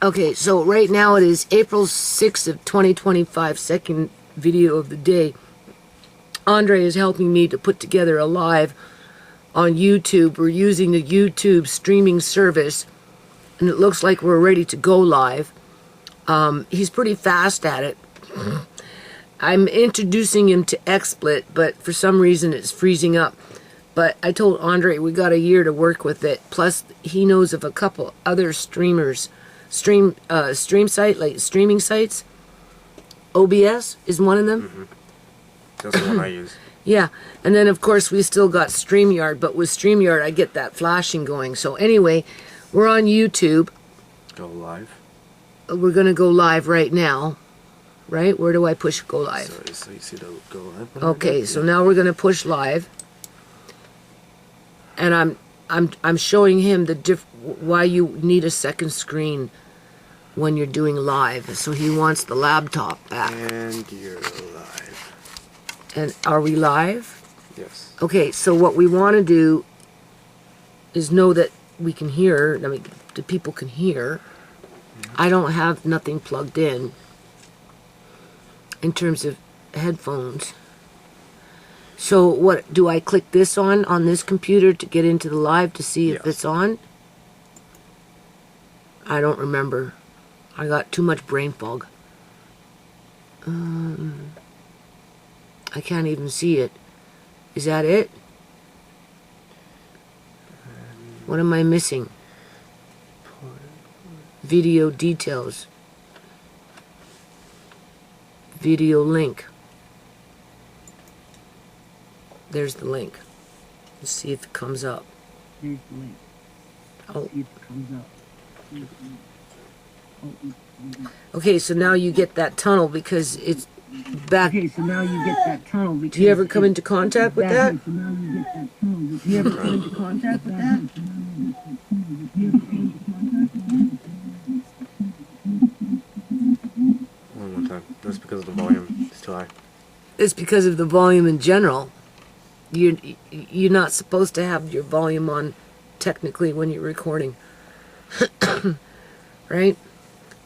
Okay, so right now it is April 6th of 2025, second video of the day. Andre is helping me to put together a live on YouTube. We're using the YouTube streaming service, and it looks like we're ready to go live. He's pretty fast at it. I'm introducing him to XSplit, but for some reason it's freezing up. But I told Andre we got a year to work with it. Plus, he knows of a couple other streamers, streaming sites. OBS is one of them. Mm-hmm. That's the one I use. Yeah, and then of course we still got StreamYard, but with StreamYard I get that flashing going. So anyway, we're on YouTube. Go live. We're gonna go live right now. Right? Where do I push go live? So you see the go live button? Okay, so now we're gonna push live, and I'm showing him the why you need a second screen when you're doing live. So he wants the laptop back. And you're live. And are we live? Yes. Okay, so what we want to do is know that we can hear. I mean, the people can hear. I don't have nothing plugged in terms of headphones. So what, do I click this on this computer to get into the live to see if it's on? I don't remember. I got too much brain fog. I can't even see it. Is that it? What am I missing? Video details. Video link. There's the link. Let's see if it comes up. There's the link. Oh. See if it comes up. Okay, so now you get that tunnel because it's back. Okay, so now you get that tunnel. Do you ever come into contact with that? So now you get that tunnel. Do you ever come into contact with that? One more time. That's because of the volume. It's too high. It's because of the volume in general. You're not supposed to have your volume on technically when you're recording. Right?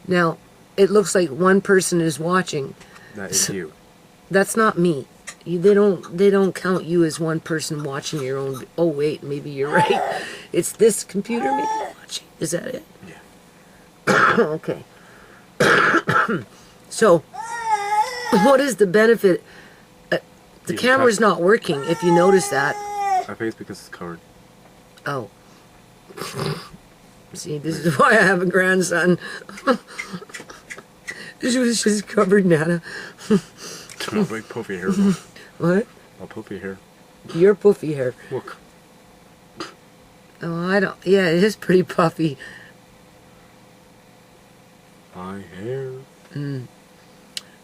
Now, it looks like one person is watching. That is you. That's not me. They don't count you as one person watching your own. Oh wait, maybe you're right. It's this computer maybe watching. Is that it? Yeah. Okay. So, what is the benefit? The camera's not working, if you notice that. I think it's because it's covered. Oh. See, this is why I have a grandson. This was just covered, Nana. I'll make puffy hair. What? I'll puffy hair. Your puffy hair. Look. Oh, I don't. Yeah, it is pretty puffy. My hair.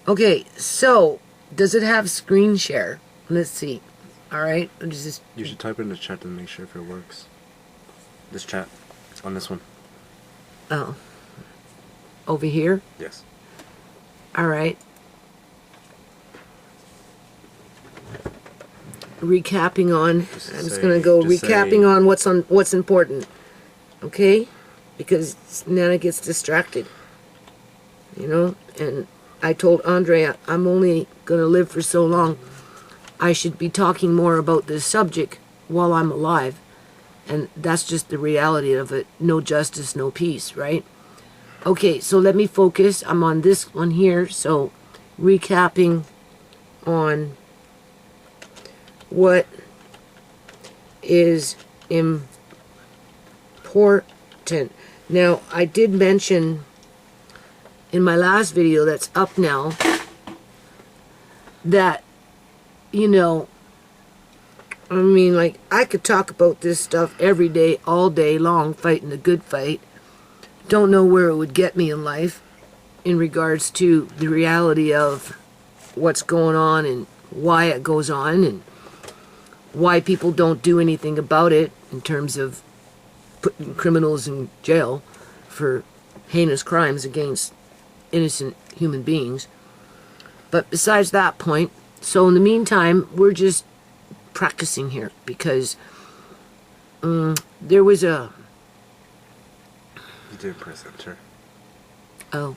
Okay, so does it have screen share? Let's see. All right. You should type it in the chat to make sure if it works. This chat. On this one. Oh. Over here? Yes. All right. Recapping on. I'm just gonna go recapping on what's important. Okay? Because Nana gets distracted. You know? And I told Andre I'm only gonna live for so long. I should be talking more about this subject while I'm alive. And that's just the reality of it. No justice, no peace, right? Okay, so let me focus. I'm on this one here. So, recapping on what is important. Now, I did mention in my last video that's up now that, you know, I mean, like, I could talk about this stuff every day, all day long, fighting the good fight. Don't know where it would get me in life in regards to the reality of what's going on and why it goes on and why people don't do anything about it in terms of putting criminals in jail for heinous crimes against innocent human beings. But besides that point, so in the meantime, we're just practicing here because there was a... You did press enter. Oh.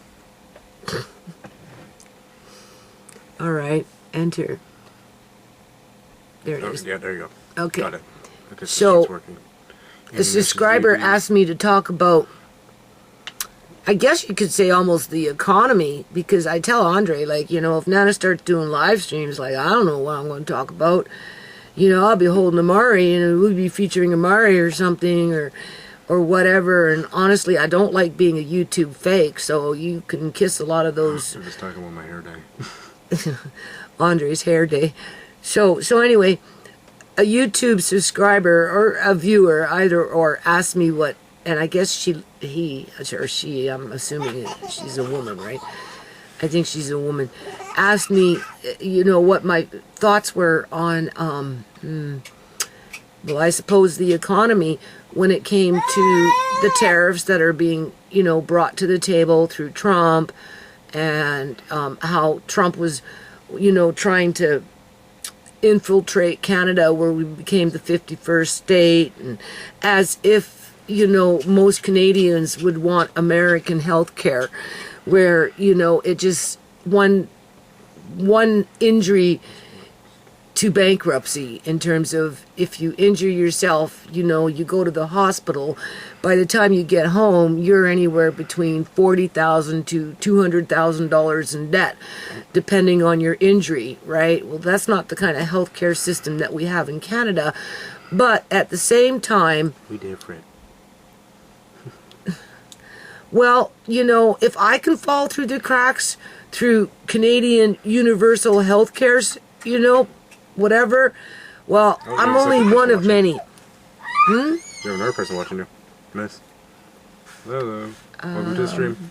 All right. Enter. There it is. Yeah, there you go. Okay. Got it. Okay, So, it's working. a subscriber asked me to talk about, I guess you could say almost the economy, because I tell Andre, like, you know, if Nana starts doing live streams, like, I don't know what I'm going to talk about. You know, I'll be holding Amari, and we'll be featuring Amari or something, or whatever. And honestly, I don't like being a YouTube fake, so you can kiss a lot of those. I'm just talking about my hair day. Andre's hair day. So anyway, a YouTube subscriber or a viewer, either or, asked me what, and I guess she, I'm assuming she's a woman, right? I think she's a woman. Asked me, you know, what my thoughts were on, well, I suppose the economy when it came to the tariffs that are being, you know, brought to the table through Trump, and how Trump was, you know, trying to infiltrate Canada, where we became the 51st state, and as if, you know, most Canadians would want American health care, where, you know, it just one injury to bankruptcy, in terms of if you injure yourself, you know, you go to the hospital, by the time you get home, you're anywhere between $40,000 to $200,000 in debt, depending on your injury, right? Well, that's not the kind of healthcare system that we have in Canada, but at the same time, We different. well, you know, if I can fall through the cracks through Canadian universal health cares, you know, whatever, well, Oh, I'm there's a only second one person of many. You have another person watching you. Nice. Hello. Welcome to the stream.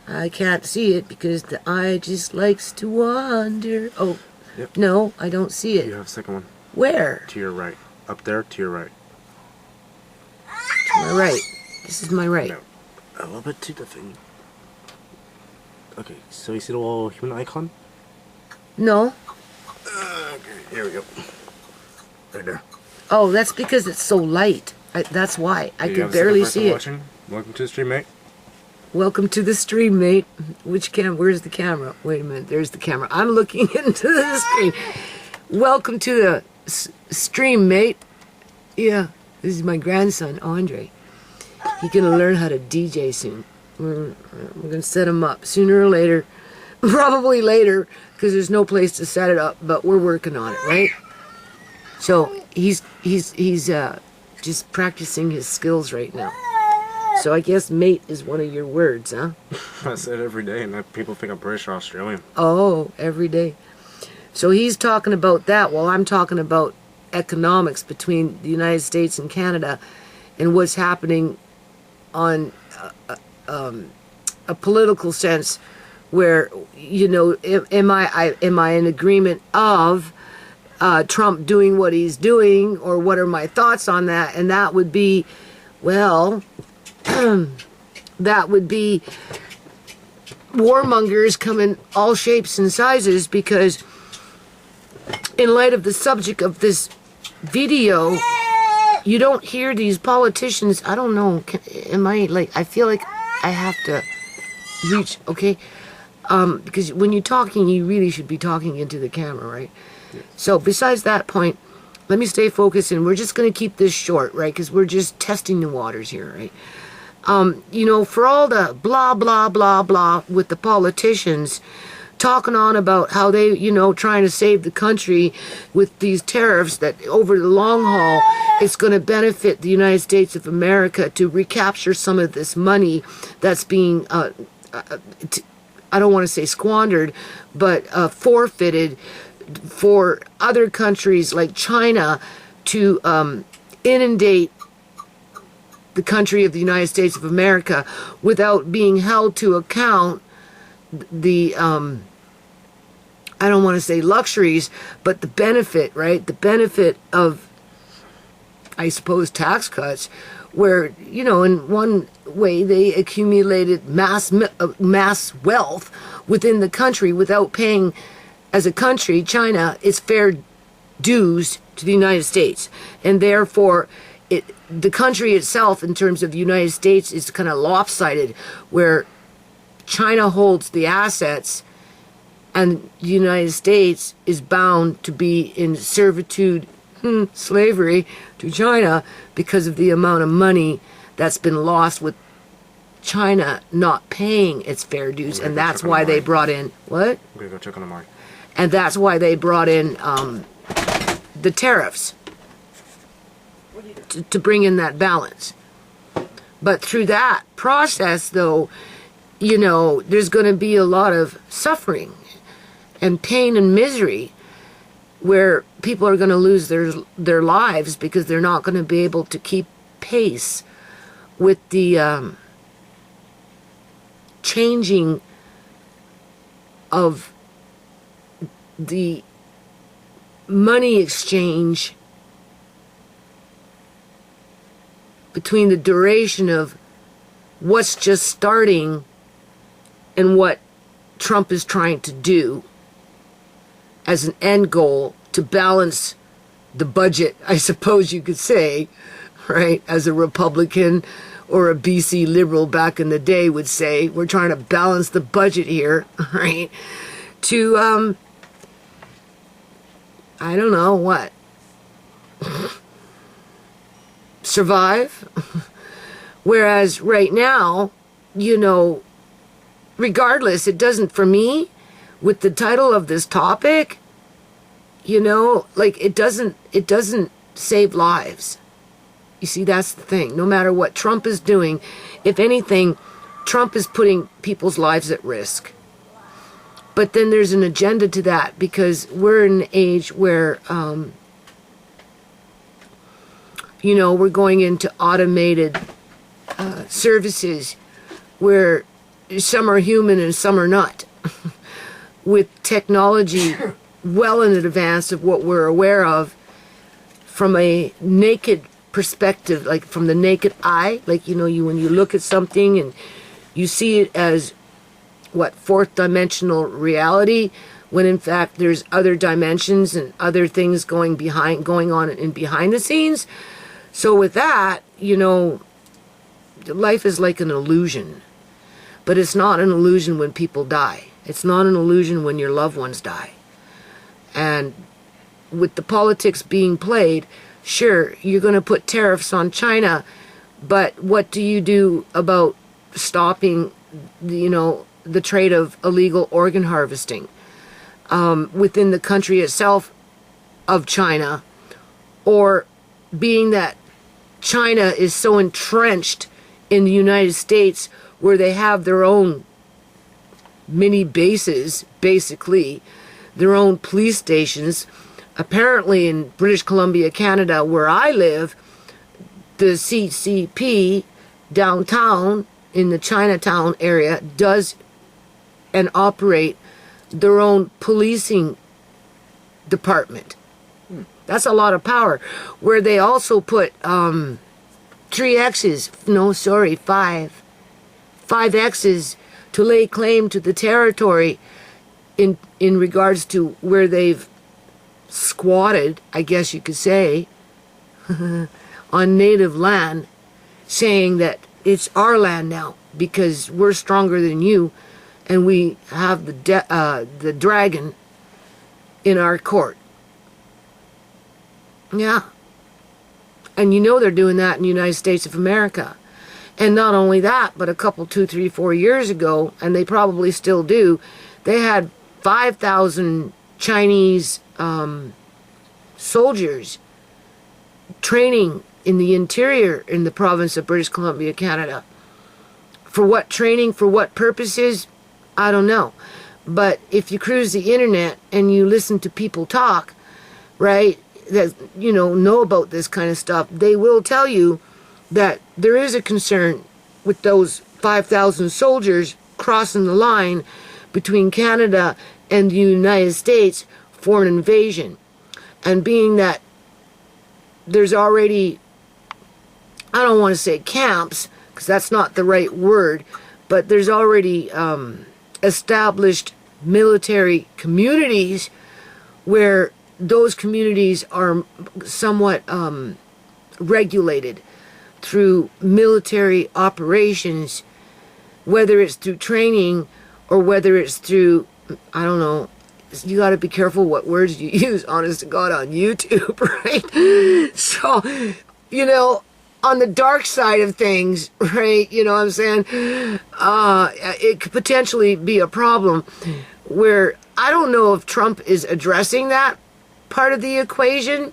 I can't see it because the eye just likes to wander. Oh, Yep. no, I don't see You it. have a second one. Where? To your right. Up there, to your right. To my right. This is my right. No. A little bit to the thing. Okay, so you see the little human icon? No. Okay, here we go. Right there. Oh, that's because it's so light. That's why. I You could have a second barely person see it. watching? Welcome to the stream, mate. Welcome to the stream, mate. Where's the camera? Wait a minute, there's the camera. I'm looking into the screen. Welcome to the stream, mate. Yeah, this is my grandson, Andre. He's gonna learn how to DJ soon. We're gonna set him up sooner or later. Probably later, because there's no place to set it up, but we're working on it, right? So he's just practicing his skills right now. So I guess mate is one of your words, huh? I say it every day, and people think I'm British or Australian. Oh, every day. So he's talking about that while I'm talking about economics between the United States and Canada, and what's happening on a political sense, where, you know, am I in agreement of Trump doing what he's doing, or what are my thoughts on that? And that would be, well, that would be warmongers come in all shapes and sizes, because in light of the subject of this video, you don't hear these politicians. I don't know, am I like, I feel like I have to reach, okay? Because when you're talking, you really should be talking into the camera, right? Yes. So besides that point, let me stay focused, and we're just going to keep this short, right? Because we're just testing the waters here, right? You know, for all the blah, blah, blah, blah with the politicians talking on about how they, you know, trying to save the country with these tariffs, that over the long haul, it's going to benefit the United States of America to recapture some of this money that's being, I don't want to say squandered, but forfeited for other countries like China to inundate the country of the United States of America without being held to account the, I don't want to say luxuries, but the benefit, right? The benefit of, I suppose, tax cuts, where, you know, in one way they accumulated mass wealth within the country without paying, as a country, China, its fair dues to the United States. And therefore, the country itself, in terms of the United States, is kind of lopsided, where China holds the assets, and the United States is bound to be in servitude, slavery to China because of the amount of money that's been lost with China not paying its fair dues, and that's why they brought in what? I'm gonna go check on the mark. And that's why they brought in the tariffs to bring in that balance. But through that process, though, you know, there's going to be a lot of suffering and pain and misery where people are going to lose their lives because they're not going to be able to keep pace with the changing of the money exchange between the duration of what's just starting and what Trump is trying to do as an end goal to balance the budget, I suppose you could say, right? As a Republican or a BC Liberal back in the day would say, we're trying to balance the budget here, right? To, I don't know what, survive. Whereas right now, you know, regardless, it doesn't, for me, with the title of this topic, you know, like it doesn't save lives. You see, that's the thing. No matter what Trump is doing, if anything, Trump is putting people's lives at risk. But then there's an agenda to that because we're in an age where, you know, we're going into automated services where some are human and some are not. With technology well in advance of what we're aware of from a naked perspective, like from the naked eye, like, you know, when you look at something and you see it as what, fourth dimensional reality, when in fact there's other dimensions and other things going on in behind the scenes. So with that, you know, life is like an illusion. But it's not an illusion when people die. It's not an illusion when your loved ones die. And with the politics being played, sure, you're going to put tariffs on China, but what do you do about stopping, you know, the trade of illegal organ harvesting within the country itself of China? Or being that China is so entrenched in the United States where they have their own mini bases, basically, their own police stations. Apparently in British Columbia, Canada, where I live, the CCP downtown in the Chinatown area does and operate their own policing department. That's a lot of power. Where they also put 5 X's to lay claim to the territory in regards to where they've squatted, I guess you could say, on native land, saying that it's our land now because we're stronger than you and we have the dragon in our court. Yeah. And you know they're doing that in the United States of America. And not only that, but a couple, 2, 3, 4 years ago, and they probably still do, they had 5,000 Chinese soldiers training in the interior in the province of British Columbia, Canada. For what training, for what purposes, I don't know. But if you cruise the internet and you listen to people talk, right, that, you know about this kind of stuff, they will tell you that there is a concern with those 5,000 soldiers crossing the line between Canada and the United States for an invasion. And being that there's already, I don't want to say camps, because that's not the right word, but there's already established military communities where those communities are somewhat regulated through military operations whether it's through training or whether it's through, I don't know, you got to be careful what words you use, honest to God, on YouTube, right? So, you know, on the dark side of things, right, you know what I'm saying, it could potentially be a problem where I don't know if Trump is addressing that part of the equation,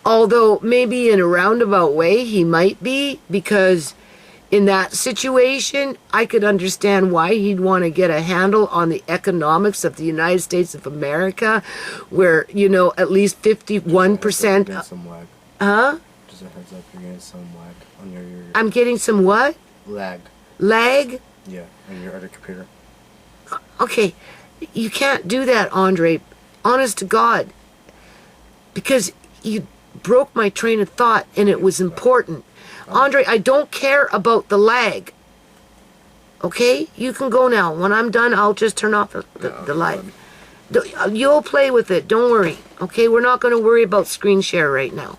although maybe in a roundabout way he might be, because in that situation, I could understand why he'd want to get a handle on the economics of the United States of America, where, you know, at least 51%. Some lag. Huh? Just a heads up, you're getting some lag on your I'm getting some what? lag. Lag? Yeah, on your other computer. Okay, you can't do that, Andre. Honest to God. Because you broke my train of thought and it was important. Andre, I don't care about the lag. Okay? You can go now. When I'm done, I'll just turn off the light. You'll play with it. Don't worry. Okay? We're not going to worry about screen share right now.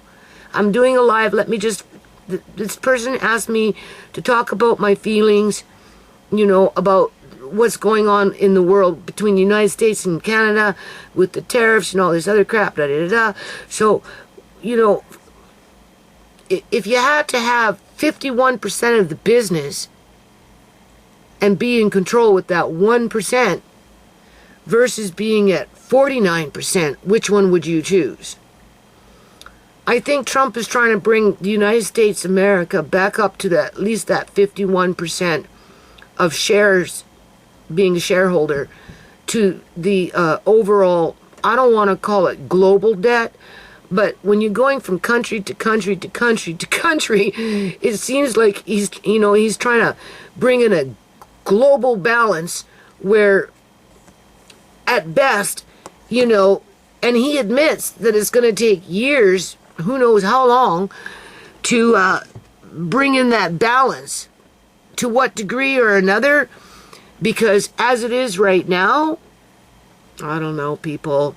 I'm doing a live. Let me just... This person asked me to talk about my feelings, you know, about what's going on in the world between the United States and Canada with the tariffs and all this other crap. So, you know... If you had to have 51% of the business and be in control with that 1% versus being at 49%, which one would you choose? I think Trump is trying to bring the United States of America back up to at least that 51% of shares, being a shareholder, to the overall, I don't want to call it global debt, but when you're going from country to country to country to country, it seems like he's trying to bring in a global balance where, at best, you know, and he admits that it's going to take years, who knows how long, to bring in that balance. To what degree or another? Because as it is right now, I don't know, people...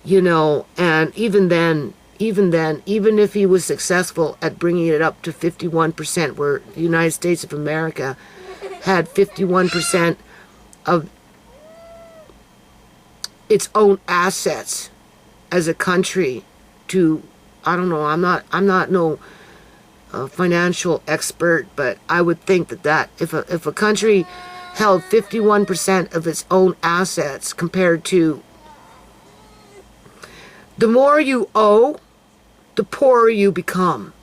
You know, and even then, even if he was successful at bringing it up to 51%, where the United States of America had 51% of its own assets as a country to, I don't know, I'm not no financial expert, but I would think that if a country held 51% of its own assets compared to... The more you owe, the poorer you become.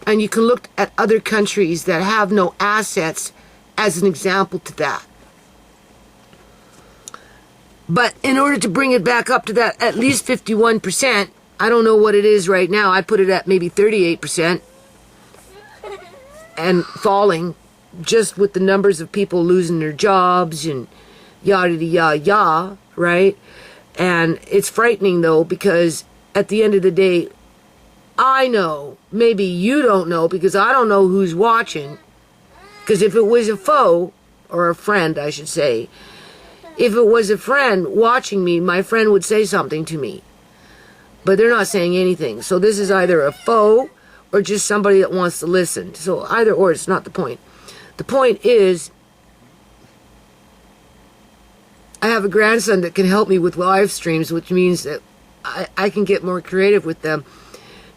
And you can look at other countries that have no assets as an example to that. But in order to bring it back up to that at least 51%, I don't know what it is right now. I put it at maybe 38% and falling, just with the numbers of people losing their jobs and yada, right? And it's frightening, though, because at the end of the day, I know, maybe you don't know, because I don't know who's watching. Because if it was a foe, or a friend, I should say, if it was a friend watching me, my friend would say something to me. But they're not saying anything. So this is either a foe or just somebody that wants to listen. So either or, it's not the point. The point is, I have a grandson that can help me with live streams, which means that I can get more creative with them.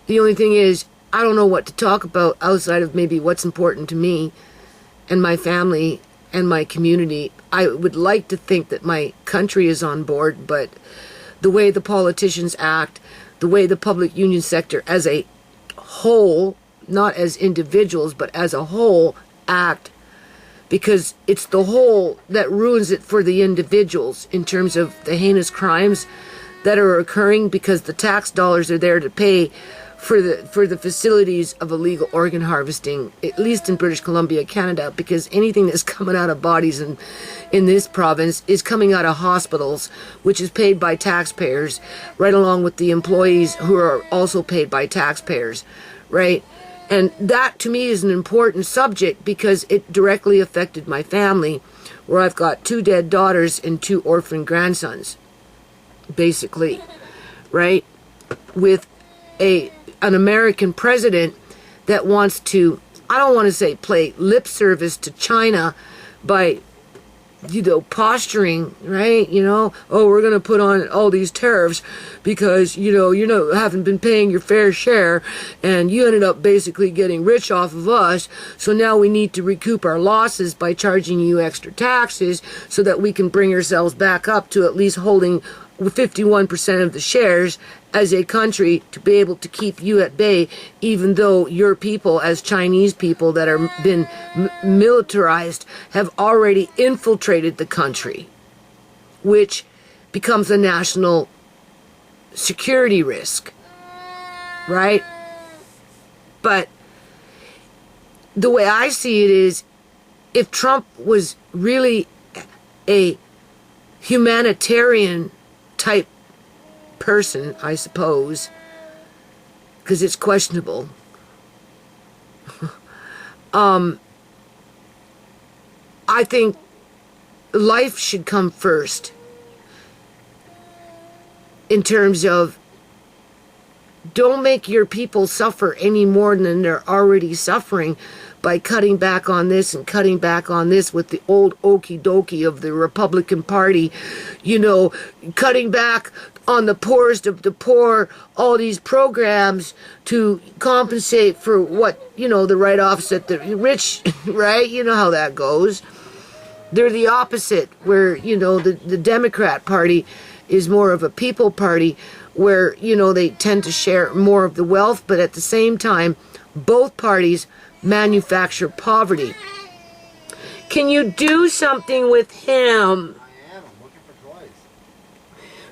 The only thing is, I don't know what to talk about outside of maybe what's important to me and my family and my community. I would like to think that my country is on board, but the way the politicians act, the way the public union sector as a whole, not as individuals, but as a whole act, because it's the whole that ruins it for the individuals in terms of the heinous crimes that are occurring, because the tax dollars are there to pay for the facilities of illegal organ harvesting, at least in British Columbia, Canada, because anything that's coming out of bodies in this province is coming out of hospitals, which is paid by taxpayers, right along with the employees who are also paid by taxpayers, right? And that, to me, is an important subject because it directly affected my family, where I've got 2 dead daughters and 2 orphan grandsons, basically, right? With an American president that wants to, I don't want to say play lip service to China by, posturing, right? Oh, we're going to put on all these tariffs because, haven't been paying your fair share and you ended up basically getting rich off of us. So now we need to recoup our losses by charging you extra taxes so that we can bring ourselves back up to at least holding 51% of the shares as a country to be able to keep you at bay, even though your people, as Chinese people that are been militarized, have already infiltrated the country, which becomes a national security risk, right? But the way I see it is, if Trump was really a humanitarian type person, I suppose, because it's questionable. I think life should come first in terms of don't make your people suffer any more than they're already suffering by cutting back on this and cutting back on this with the old okie dokie of the Republican Party, cutting back on the poorest of the poor, all these programs to compensate for what, the write-offs at the rich, right? You know how that goes. They're the opposite, where, the Democrat Party is more of a people party where, they tend to share more of the wealth, but at the same time, both parties manufacture poverty. Can you do something with him? I am. I'm looking for toys.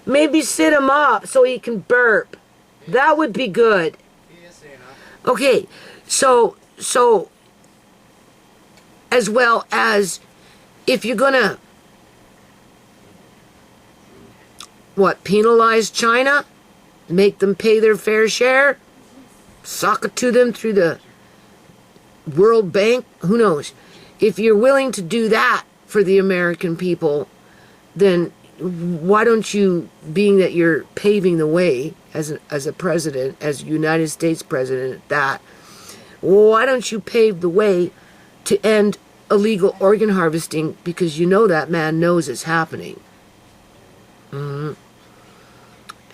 Maybe sit him up so he can burp. That would be good. He is saying enough. Okay, so as well as if you're gonna penalize China, make them pay their fair share, sock it to them through the World Bank, who knows? If you're willing to do that for the American people, then why don't you, being that you're paving the way as a president, as United States president at that, why don't you pave the way to end illegal organ harvesting, because that man knows it's happening.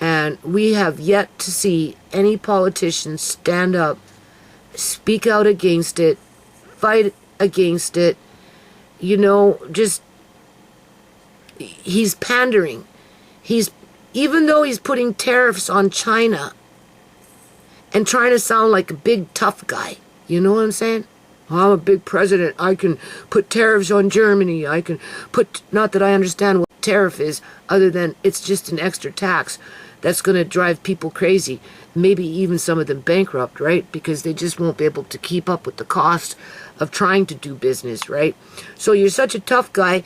And we have yet to see any politician stand up, speak out against it, fight against it. Just, he's pandering. Even though he's putting tariffs on China and trying to sound like a big tough guy, you know what I'm saying? I'm a big president. I can put tariffs on Germany. I can put, not that I understand what tariff is, other than it's just an extra tax that's going to drive people crazy, maybe even some of them bankrupt, right? Because they just won't be able to keep up with the cost of trying to do business, right? So you're such a tough guy,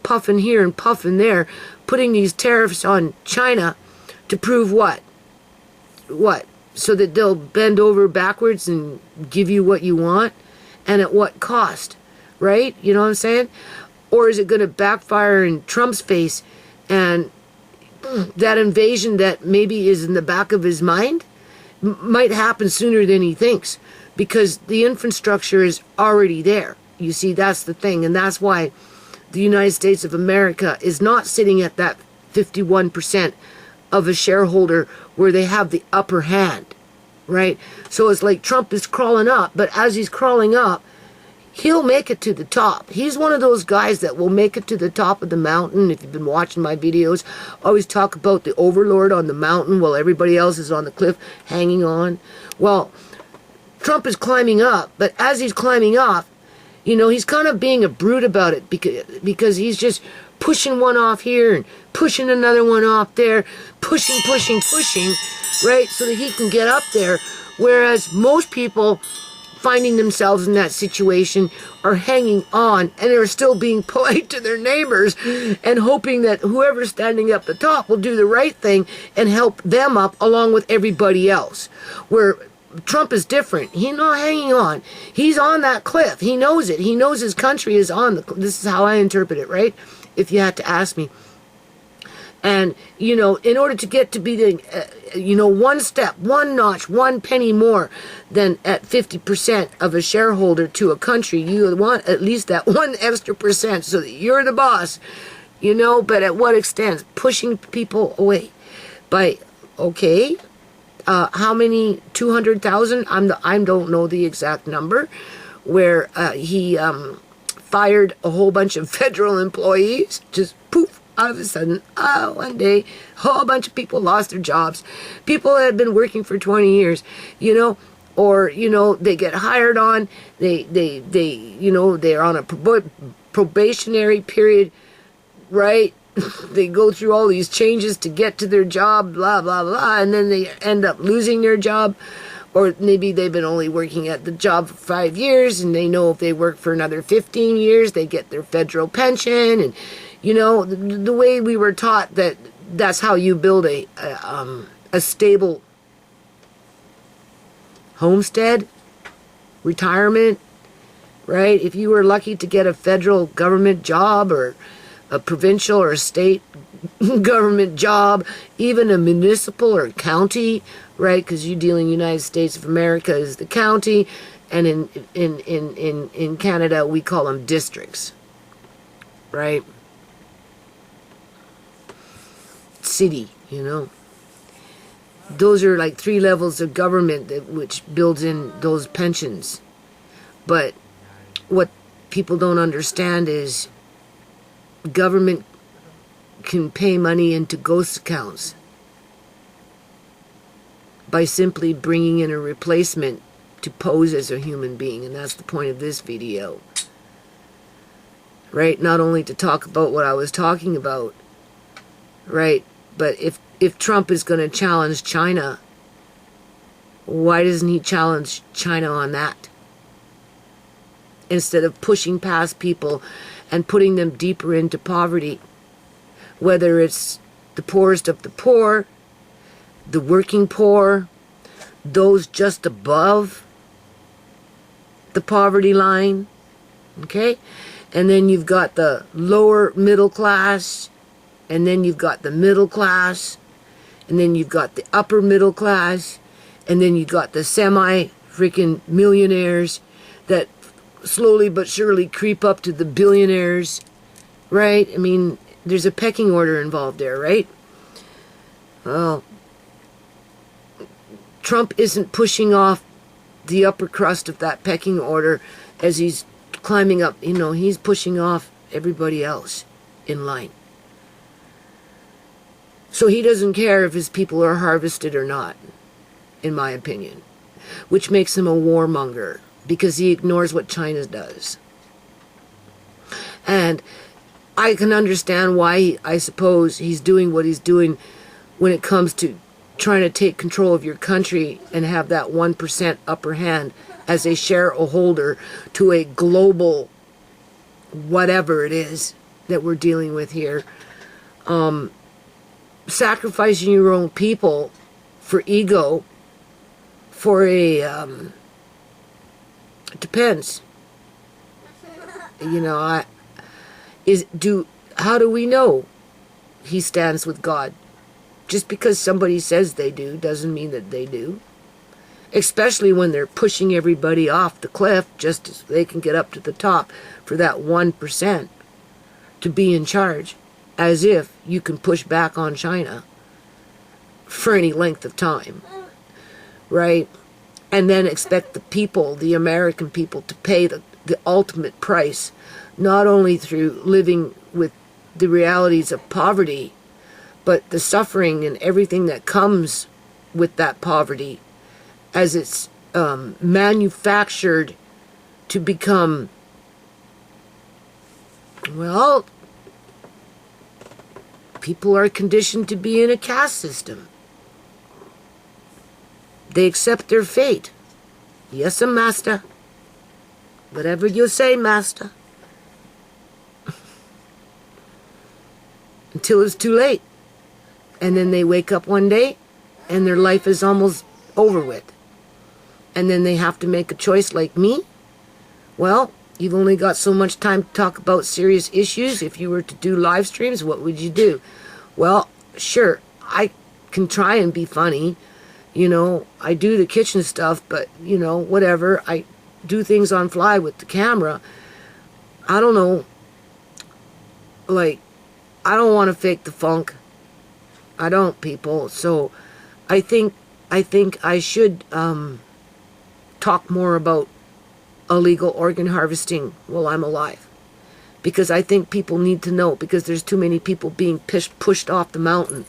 puffing here and puffing there, putting these tariffs on China to prove what? What? So that they'll bend over backwards and give you what you want? And at what cost? Right? You know what I'm saying? Or is it going to backfire in Trump's face, and that invasion that maybe is in the back of his mind might happen sooner than he thinks, because the infrastructure is already there. You see, that's the thing. And that's why the United States of America is not sitting at that 51% of a shareholder where they have the upper hand, right? So it's like Trump is crawling up, but as he's crawling up, he'll make it to the top. He's one of those guys that will make it to the top of the mountain. If you've been watching my videos, I always talk about the overlord on the mountain while everybody else is on the cliff hanging on. Well, Trump is climbing up, but as he's climbing up, he's kind of being a brute about it, because he's just pushing one off here and pushing another one off there, pushing, right, so that he can get up there. Whereas most people finding themselves in that situation are hanging on and are still being polite to their neighbors and hoping that whoever's standing up the top will do the right thing and help them up along with everybody else. Where Trump is different. He's not hanging on. He's on that cliff. He knows it. He knows his country is on the cliff. This is how I interpret it, right? If you had to ask me. And, you know, in order to get to be the, you know, one step, one notch, one penny more than at 50% of a shareholder to a country, you want at least that one extra percent so that you're the boss, you know, but at what extent? Pushing people away by, okay, how many, 200,000? I don't know the exact number, where he fired a whole bunch of federal employees, just poof, all of a sudden, one day, a whole bunch of people lost their jobs. People that had been working for 20 years, you know, or, you know, they get hired on, they you know, they're on a probationary period, right? They go through all these changes to get to their job, blah, blah, blah, and then they end up losing their job. Or maybe they've been only working at the job for 5 years, and they know if they work for another 15 years, they get their federal pension. And, you know, the way we were taught that that's how you build a stable homestead, retirement, right? If you were lucky to get a federal government job or a provincial or a state government job, even a municipal or county, right? Because you deal in the United States of America is the county, and in Canada we call them districts, right? City, you know. Those are like 3 levels of government which builds in those pensions. But what people don't understand is government can pay money into ghost accounts by simply bringing in a replacement to pose as a human being. And that's the point of this video, right? Not only to talk about what I was talking about, right? But if Trump is going to challenge China, why doesn't he challenge China on that? Instead of pushing past people and putting them deeper into poverty, whether it's the poorest of the poor, the working poor, those just above the poverty line, okay? And then you've got the lower middle class, and then you've got the middle class, and then you've got the upper middle class, and then you've got the semi-freaking millionaires that slowly but surely creep up to the billionaires, right? I mean, there's a pecking order involved there, right? Well, Trump isn't pushing off the upper crust of that pecking order as he's climbing up. You know, he's pushing off everybody else in line. So he doesn't care if his people are harvested or not, in my opinion, which makes him a warmonger, because he ignores what China does. And I can understand why, I suppose, he's doing what he's doing when it comes to trying to take control of your country and have that 1% upper hand as a shareholder to a global whatever it is that we're dealing with here. Sacrificing your own people for ego, for a, it depends. You know, how do we know he stands with God? Just because somebody says they do doesn't mean that they do. Especially when they're pushing everybody off the cliff just so they can get up to the top for that 1% to be in charge. As if you can push back on China for any length of time, right? And then expect the people, the American people, to pay the ultimate price, not only through living with the realities of poverty, but the suffering and everything that comes with that poverty as it's manufactured to become, well, people are conditioned to be in a caste system. They accept their fate. Yes, master. Whatever you say, master. Until it's too late. And then they wake up one day and their life is almost over with. And then they have to make a choice like me. Well, you've only got so much time to talk about serious issues. If you were to do live streams, what would you do? Well, sure, I can try and be funny. I do the kitchen stuff, but, whatever. I do things on fly with the camera. I don't know. Like, I don't want to fake the funk. I don't, people. So I think I should talk more about illegal organ harvesting while I'm alive. Because I think people need to know, because there's too many people being pushed off the mountain.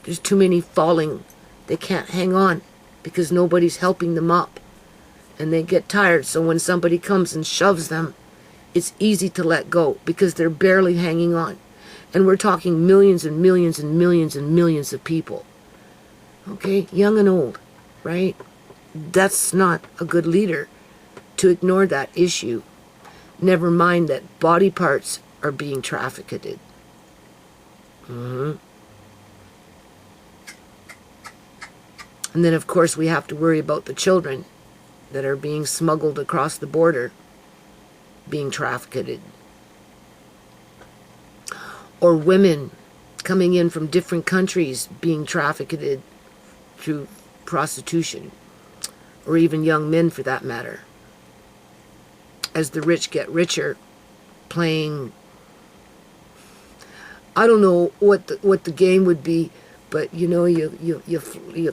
There's too many falling. They can't hang on because nobody's helping them up. And they get tired, so when somebody comes and shoves them, it's easy to let go because they're barely hanging on. And we're talking millions and millions and millions and millions of people. Okay, young and old, right? That's not a good leader to ignore that issue. Never mind that body parts are being trafficked. And then, of course, we have to worry about the children that are being smuggled across the border, being trafficked. Or women coming in from different countries being trafficked through prostitution. Or even young men, for that matter. As the rich get richer, playing, I don't know what the game would be, but you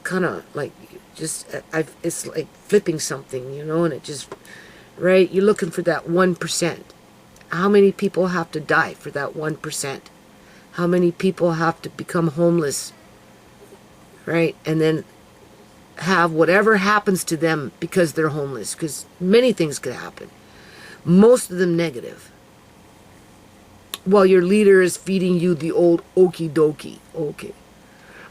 kind of like it's like flipping something, and it just, right? You're looking for that 1%. How many people have to die for that 1%? How many people have to become homeless, right? And then have whatever happens to them because they're homeless, because many things could happen. Most of them negative. While your leader is feeding you the old okie dokie. Okay.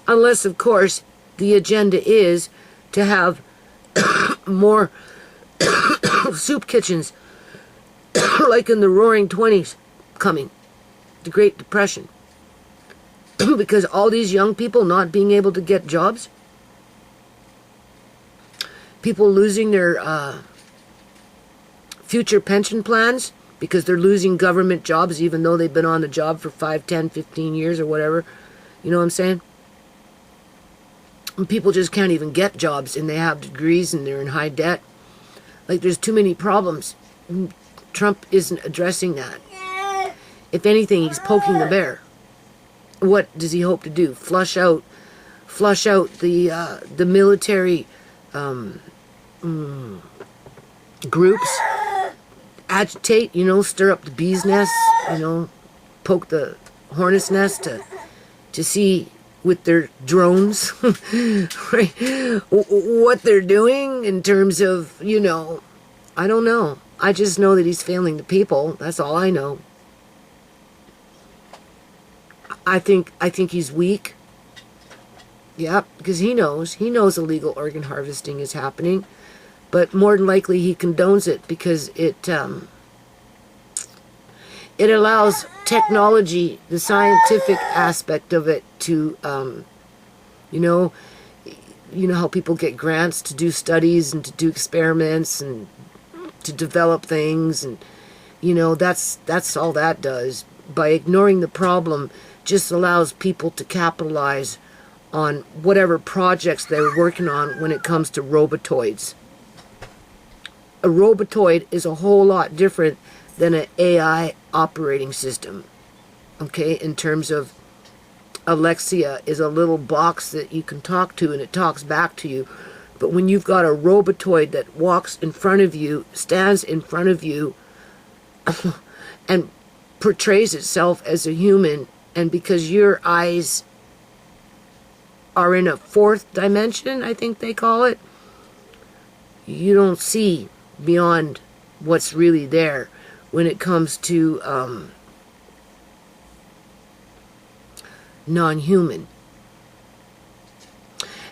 Unless, of course, the agenda is to have more soup kitchens like in the Roaring 20s coming. The Great Depression. Because all these young people not being able to get jobs. People losing their future pension plans because they're losing government jobs even though they've been on the job for 5, 10, 15 years or whatever. You know what I'm saying? And people just can't even get jobs and they have degrees and they're in high debt. Like, there's too many problems. Trump isn't addressing that. If anything, he's poking the bear. What does he hope to do? Flush out the military groups, agitate, stir up the bee's nest, poke the hornet's nest to see with their drones right, what they're doing in terms of, I don't know. I just know that he's failing the people. That's all I know. I think he's weak. Yeah, because he knows illegal organ harvesting is happening. But more than likely he condones it because it allows technology, the scientific aspect of it to, you know how people get grants to do studies and to do experiments and to develop things, and that's all that does. By ignoring the problem, just allows people to capitalize on whatever projects they're working on when it comes to robotoids. A robotoid is a whole lot different than an AI operating system. Okay, in terms of Alexia is a little box that you can talk to and it talks back to you. But when you've got a robotoid that walks in front of you, stands in front of you, and portrays itself as a human, and because your eyes are in a fourth dimension, I think they call it, you don't see beyond what's really there when it comes to non-human.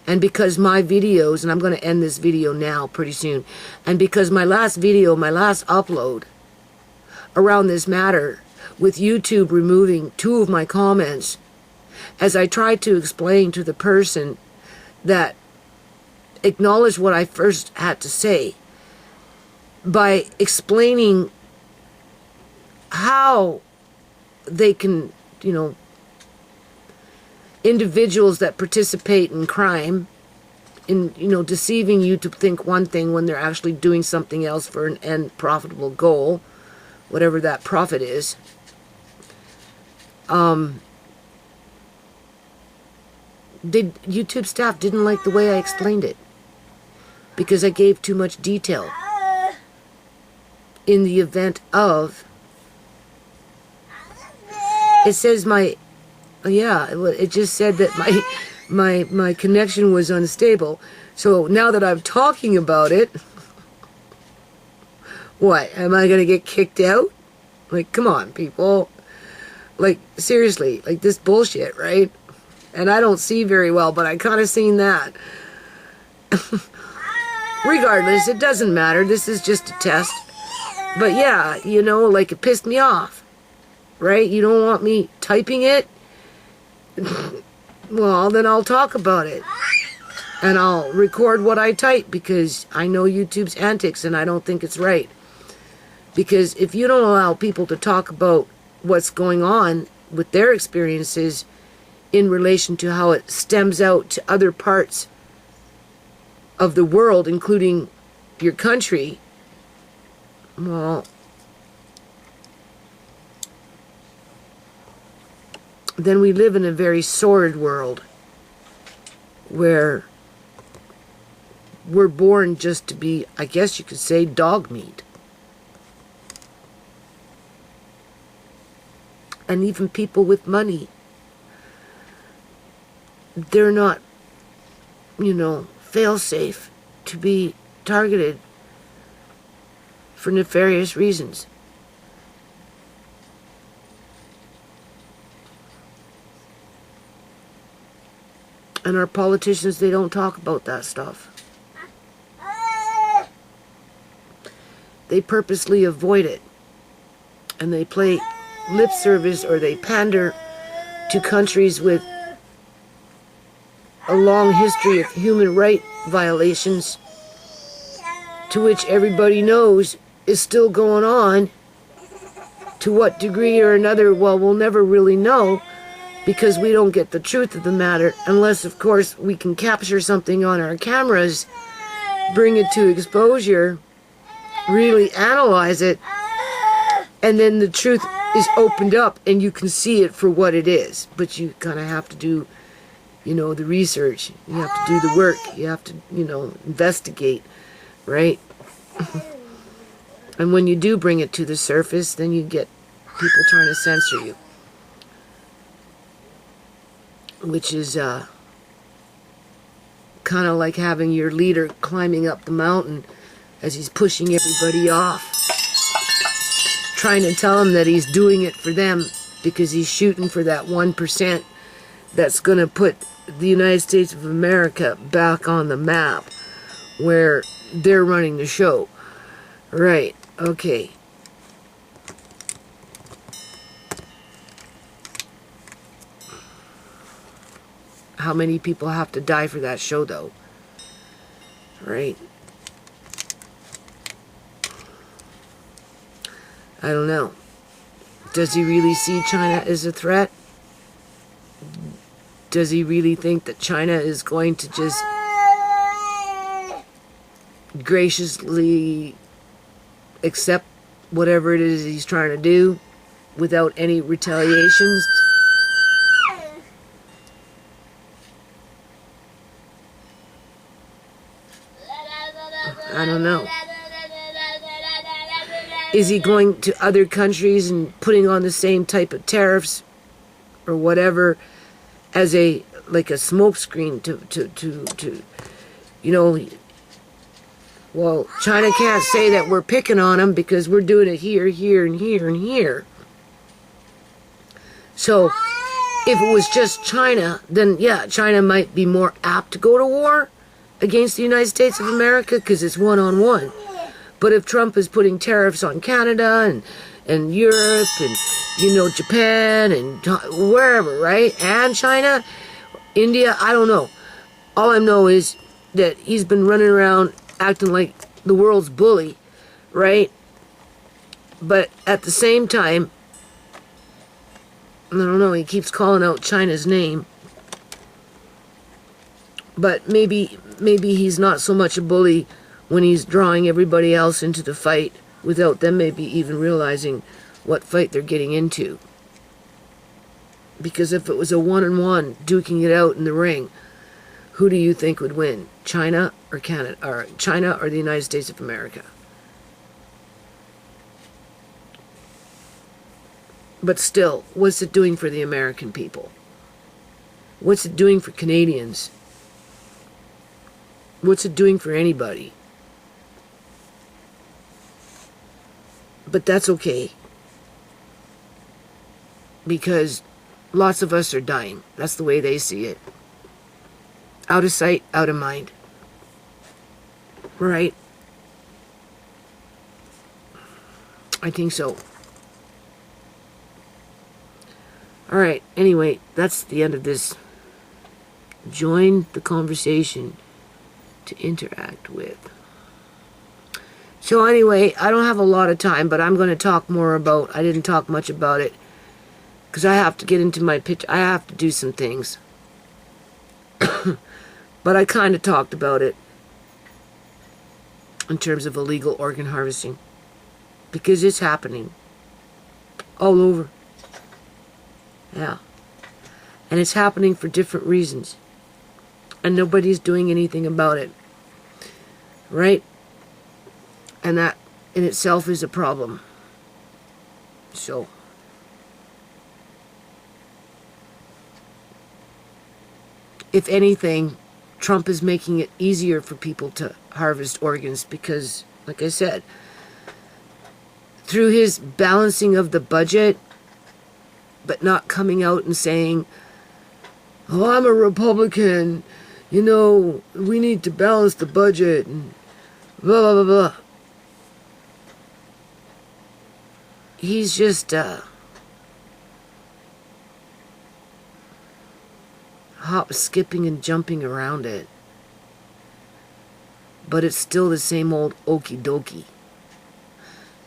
And because my videos, and I'm going to end this video now pretty soon, and because my last video, my last upload around this matter, with YouTube removing 2 of my comments, as I tried to explain to the person that acknowledged what I first had to say, by explaining how they can, individuals that participate in crime, in, you know, deceiving you to think one thing when they're actually doing something else for an end profitable goal, whatever that profit is. YouTube staff didn't like the way I explained it because I gave too much detail in the event of, it says it just said that my connection was unstable. So now that I'm talking about it, what, am I going to get kicked out? Like, come on, people. Like, seriously, like this bullshit, right? And I don't see very well, but I kind of seen that. Regardless, it doesn't matter. This is just a test. But yeah, you know, like it pissed me off. Right? You don't want me typing it? Well, then I'll talk about it. And I'll record what I type because I know YouTube's antics and I don't think it's right. Because if you don't allow people to talk about what's going on with their experiences in relation to how it stems out to other parts of the world, including your country, well, then we live in a very sordid world where we're born just to be, I guess you could say, dog meat. And even people with money, they're not, you know, fail-safe to be targeted for nefarious reasons. And our politicians, they don't talk about that stuff. They purposely avoid it. And they play lip service, or they pander to countries with a long history of human rights violations, to which everybody knows is still going on. To what degree or another, well, we'll never really know, because we don't get the truth of the matter, unless, of course, we can capture something on our cameras, bring it to exposure, really analyze it, and then the truth is opened up and you can see it for what it is. But you kind of have to do, you know, the research. You have to do the work. You have to, you know, investigate, right? And when you do bring it to the surface, then you get people trying to censor you. Which is kind of like having your leader climbing up the mountain as he's pushing everybody off, trying to tell them that he's doing it for them because he's shooting for that 1% that's going to put the United States of America back on the map where they're running the show. Right, okay. How many people have to die for that show, though? Right? I don't know. Does he really see China as a threat? Does he really think that China is going to just graciously accept whatever it is he's trying to do without any retaliations? I don't know. Is he going to other countries and putting on the same type of tariffs or whatever as a, like a smokescreen to you know, well, China can't say that we're picking on them because we're doing it here, here, and here, and here. So if it was just China, then yeah, China might be more apt to go to war against the United States of America because it's one-on-one. But if Trump is putting tariffs on Canada and Europe and, you know, Japan and wherever, right? And China, India, I don't know. All I know is that he's been running around acting like the world's bully, right? But at the same time, I don't know, he keeps calling out China's name. But maybe he's not so much a bully when he's drawing everybody else into the fight without them maybe even realizing what fight they're getting into. Because if it was a one-on-one duking it out in the ring, who do you think would win? China or Canada, or China or the United States of America? But still, what's it doing for the American people? What's it doing for Canadians? What's it doing for anybody? But that's okay. Because lots of us are dying. That's the way they see it. Out of sight, out of mind. Right? I think so. Alright, anyway, that's the end of this. Join the conversation to interact with. So anyway, I don't have a lot of time, but I'm going to talk more about, I didn't talk much about it, because I have to get into my pitch. I have to do some things. But I kind of talked about it in terms of illegal organ harvesting. Because it's happening. All over. Yeah. And it's happening for different reasons. And nobody's doing anything about it. Right? And that in itself is a problem. So. If anything, Trump is making it easier for people to harvest organs because, like I said, through his balancing of the budget, but not coming out and saying, oh, I'm a Republican, you know, we need to balance the budget, and blah, blah, blah, blah. He's just, hop, skipping and jumping around it. But it's still the same old okie dokie.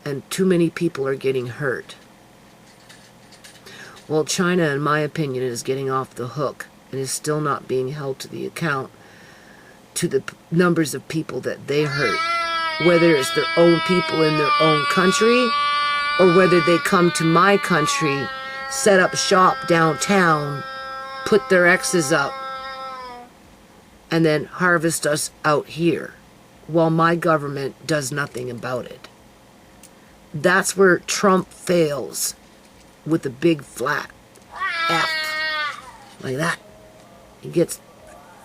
And too many people are getting hurt. Well, China, in my opinion, is getting off the hook and is still not being held to the account to the numbers of people that they hurt. Whether it's their own people in their own country or whether they come to my country, set up shop downtown, put their X's up, and then harvest us out here while my government does nothing about it. That's where Trump fails with a big flat F. Like that. He gets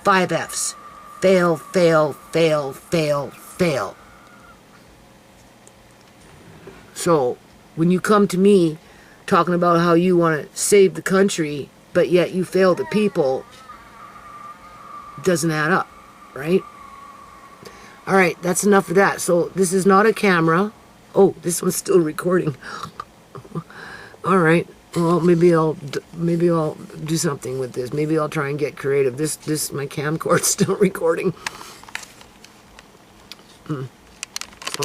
5 F's. Fail, fail, fail, fail, fail. So, when you come to me talking about how you want to save the country, but yet you fail the people, doesn't add up, right? Alright, that's enough of that. So this is not a camera. Oh, this one's still recording. Alright, well, maybe I'll do something with this. Maybe I'll try and get creative. My camcord's still recording.